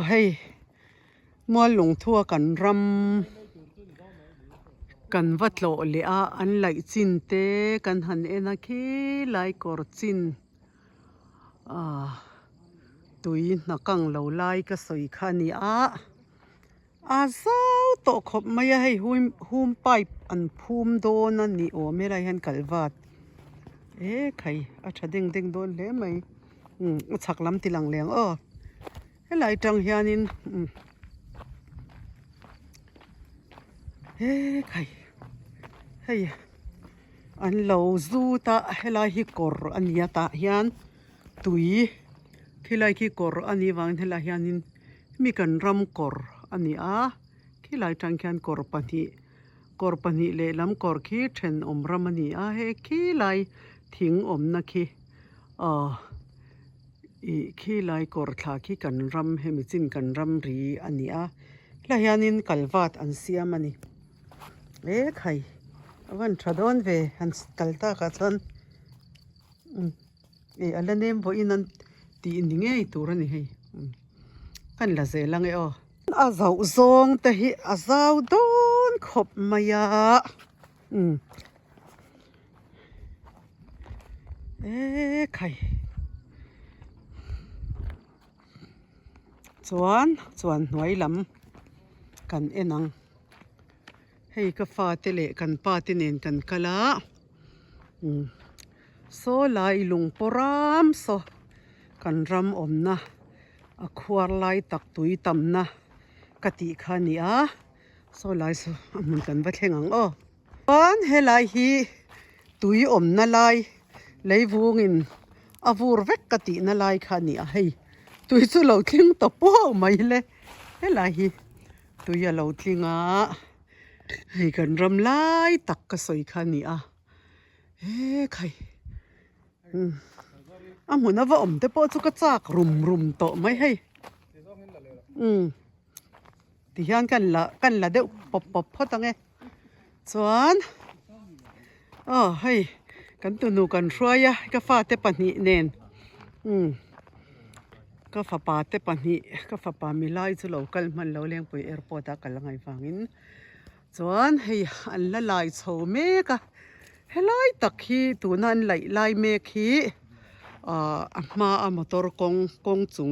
ให้มัวหลงทั่วกันรำกันวัดโลเลอาอันไหลจินเตกันหันเอนะคีไหลกอรจินตุยนักกังเหลาไลก็สวยขานีอาเจ้าโตขบไม่ให้หุ่มไปอันภูมิโดนนั่นนี่โอไม่ไรหันกัลวัดใครอาชาเด้งโดนเลยไหมชักลำติลังเลียงให้ไหลจังเฮียนินใครให้อันเหลาจูตาให้ไหลฮิกอร์อันยาตาเฮียนตุยที่ไหลฮิกอร์อันนี้วางให้ไหลเฮียนินมีกันรำกอร์อันนี้ที่ไหลจังเฮียนกอร์ปนีเลลำกอร์ขี้เชนรำมันนี้ให้ขี้ไหลทิ้งนะขี้ขี้ไหลกอร์ทาขี้กันรำให้มีจินกันรำรีอันนี้ไหลเฮียนินกัลวัดอันเสียมันนี่ใครวันชาดอนเวหันกัลตากัจนอันนั้นเนี่ยพออินันตีอินดิ้งตัวนี่ให้กันละเซลังอาเจ้าซองแต่ฮิอาเจ้าโดนขบมายาใครส่วนหน่วยลำกันนังให้กฟ้าเตเลกันป้าติเนนกันกะละโซลายลุงปรามโซกันรำนะควาลายตักตุยตำนะกติขานีโซลายมันกันบัดเฮงังบ้านเฮลายฮีตุยนะลายเลยวูงินวูรเวกกตินะลายขานีให้ตุยสุเหลาทิ้งตบป้อไม่เลยเฮลายฮีตุยเหลาทิ้งให้กันรำลายตักกระสอยขานีใครเหมือนว่าแต่พอจุกจากรุมโตไม่ให้ที่ยันกันละเดี๋ยวปบพอตั้งไงส่วนให้กันตัวนูกันช่วยก็ฟ้าเตปนีเนนก็ฟ้าป่าเตปนีก็ฟ้าป่ามีไล่จุลกันมันเราเลี้ยงไปแอร์พอร์ตกันละไงฟังอินส่วนให้อันละลายโชเมกะให้ไล่ตักขี้ตัวนั้นไล่เมขี้มามอเตอร์กงจุง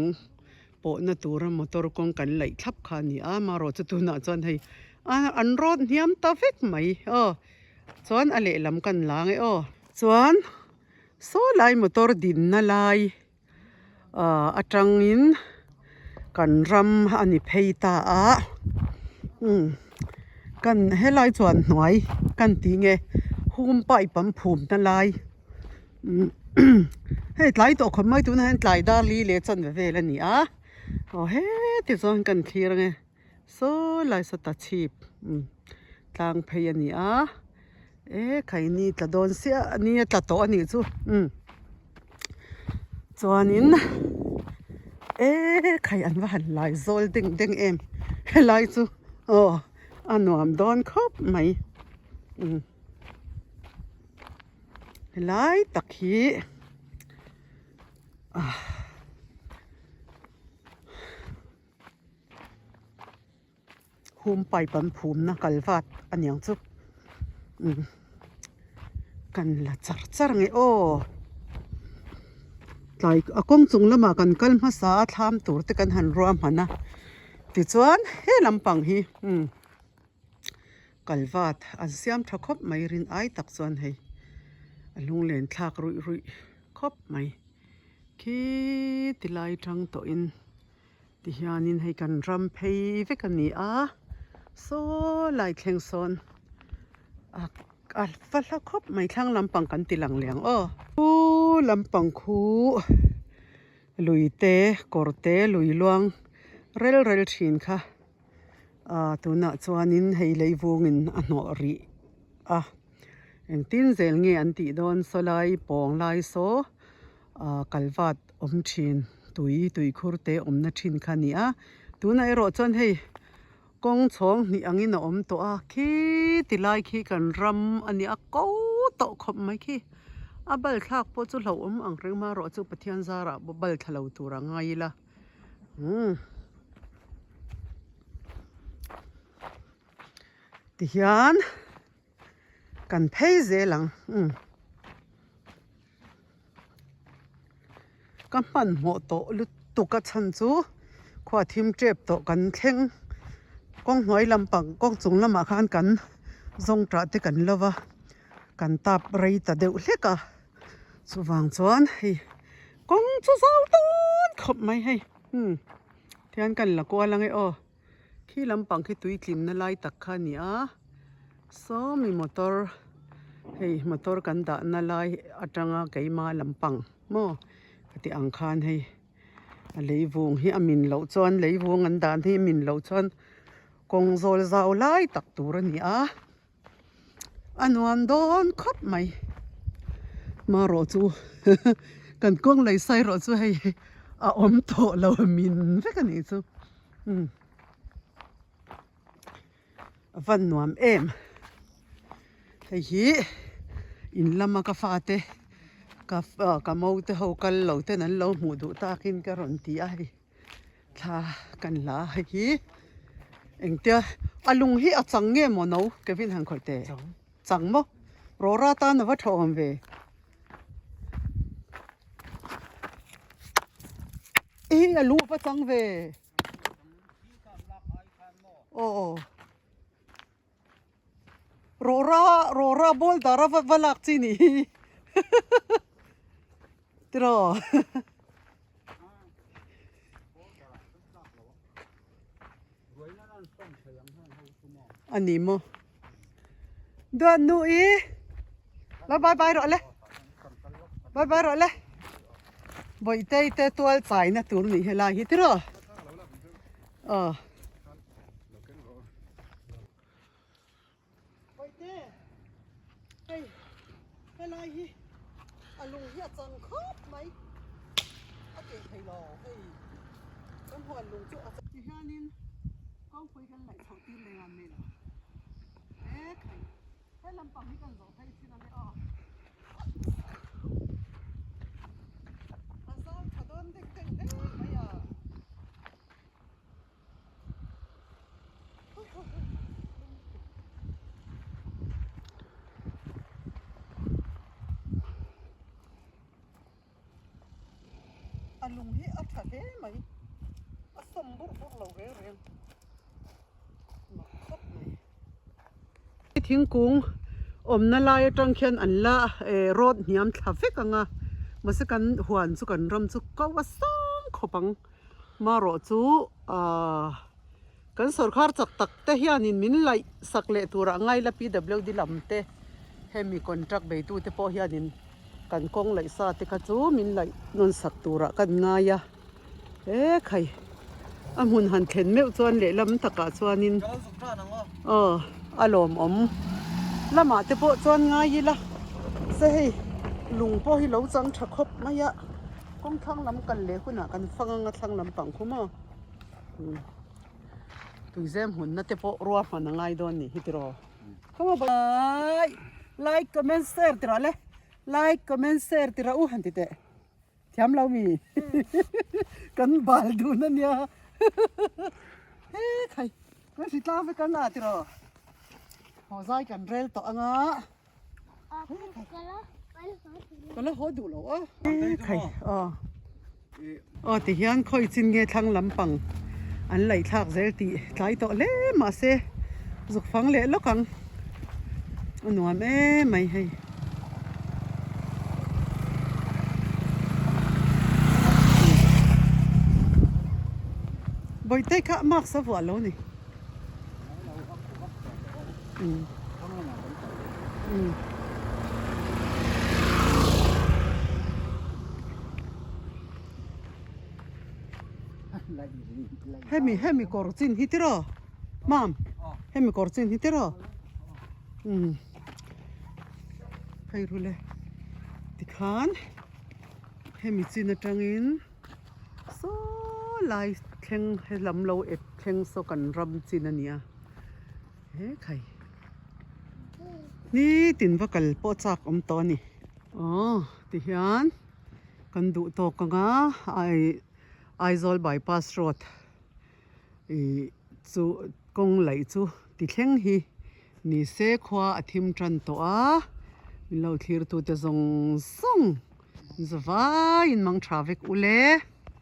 ปนตัวมอเตอร์กงกันไหลทับขานี่มารอจะตัวน่ะจนให้อันรถเนียมตาเฟกไหมส่วนอะไรลำกันล้างส่วนโซไลมอเตอร์ดินน่ะไลจังอินกันรำอันนี้เพย์ตากันให้ไล่ส่วนหน่อยกันตีเงหุ่มไปปั๊มผุ่มนั่นไล่ให้ไล่ตัวคนไม่ตัวนั้นไล่ดาลีเลจันเวลนี่ที่ส่วนกันเคลียร์ไงโซไล่สตาชีพทางเพย์นี่ใครนี่ตะโดนเสียนี่ตะโตนี่จูส่วนนี้ใครอันว่าหันไล่โซลเด้งให้ไล่จูอันนวมโดนครบไหมไล่ตะขี้หุ่มไปปันภูมินะกัลวัดอันยังจุกันละจัรไงไล่กงจุงละมากันกัลมาสาทามตัวแต่กันหันรวมหันนะติดส่วนลำปังฮีกัลวัดอันเสียมทักคบไม่รินตักส่วนให้ลุงเล่นทากรุยคบไหมคิดที่ไล่จังตัวอินที่ยานินให้กันรำเพย์เวกันนี่โซไล่แข่งโซนฟัดละคบไม่ทั้งลำปังกันติหลังเลียงลำปังคูลุยเตกอร์เตลุยลวงเรลชินค่ะตัวน่ะจวนนินให้เลยวงินอันนอรีตินเซลเงอันติโดนสลายปองลายโซกัลวัดชินตุยคูร์เตนัชินค่ะนี่ตัวน่ะรอจนให้กงชงนี่อังอินตัวขี้ติไลขี้กันรำอันนี้กูโตขบไม่ขี้บัลทักพอจุเหลาอังเรื่องมารอจุปะเทียนซาระบัลทะเลาตัวไงล่ะ ติยานกันเพยเซลังกันมันโมโตลุตุกชันจูขวาทิมเจ็บโตกันเข่งกองหน่วยลำปังกองจุงลำมาขันกันทรงตราติกันเลวะกันตับไรตาเดียวเล็กอะสุวางจวนให้กองจูสาวต้นขบไม่ให้เทียนกันละกว่าลังไงอ๋อขี้ลำปังขี้ตุยกลิ่นนั่นไล่ตักขันเนี่ยso mi motor hey motor kan da na lai atanga keima lampang mo ati angkhan hey a leivung hi amin lo chuan leivung an dan hi min lo chuan kong zol zau lai tak tur ani a anuam don khop mai ma ro chu kan kong lai sai ro chu hey a om to lo min ve kan ni chu van nuam em hi in lama ka fate ka mau te ho kal lo te nan lo mu du ta kin ka ron ti a hi tha kan la hi engtia alung hi achang nge mo no kevin han khote chang mo ro ra ta na wa thom ve alu pa chang ve Rora bol dara valak chini tro ani mo dan nu e la bye ro le bye ro le boi te tual chai na tur ni hela hi tro Helai hi alung hi chang khop mai ate thai lo hei kan hon lung chu a ti hanin kong pui kan lai thau ti le ngan me la khai he lam pang hi kan zo thai chin ane asal thadon dek dek maya alung hi atha he mai asam bur lo re ma khop mai thing kung om na lai tang khen an la road niam traffic anga masakan huan chu kan ram chu ka wasang khopang ma ro chu kan sarkar chak tak te hianin min lai sakle tura ngai la PWD lamte hemi contract be tu te po hianin kan kong lai sa te ka chu min lai non sak tura kan nga ya khai amun han thlen meu chuan le lam taka chuanin alom om lama te po chuan nga yi la se hei lung po hi lo chang tha khop maya kong thang lam kan le khuna kan fanga thang lam pang khuma tuizem hun na te po ruwa man ngai don ni hitro khama bye like comment share tira le like comment share tira u han ti te thiam lo mi kan bal du na nya khai kan si tla ve kan na tira ho zai kan rel to anga kala ho du lo khai ti hian khoi chin nge thang lampang an lai thak zel ti tlai to le ma se zuk phang le lokang nuam mai hei boi te ka mak sa wa lo ni hemi korchin hitiro mam hemi korchin hitiro khai rule tikhan hemi chin atangin so lai thleng helam lo ep thleng so kan ram chin ania khai ni tin vakal po chak om to ni ti hian kan du to kanga Aizol bypass road chu kong lai chu ti thleng hi ni se khwa athim tran to a mi lo thlir tu te zong zawai in mang traffic ule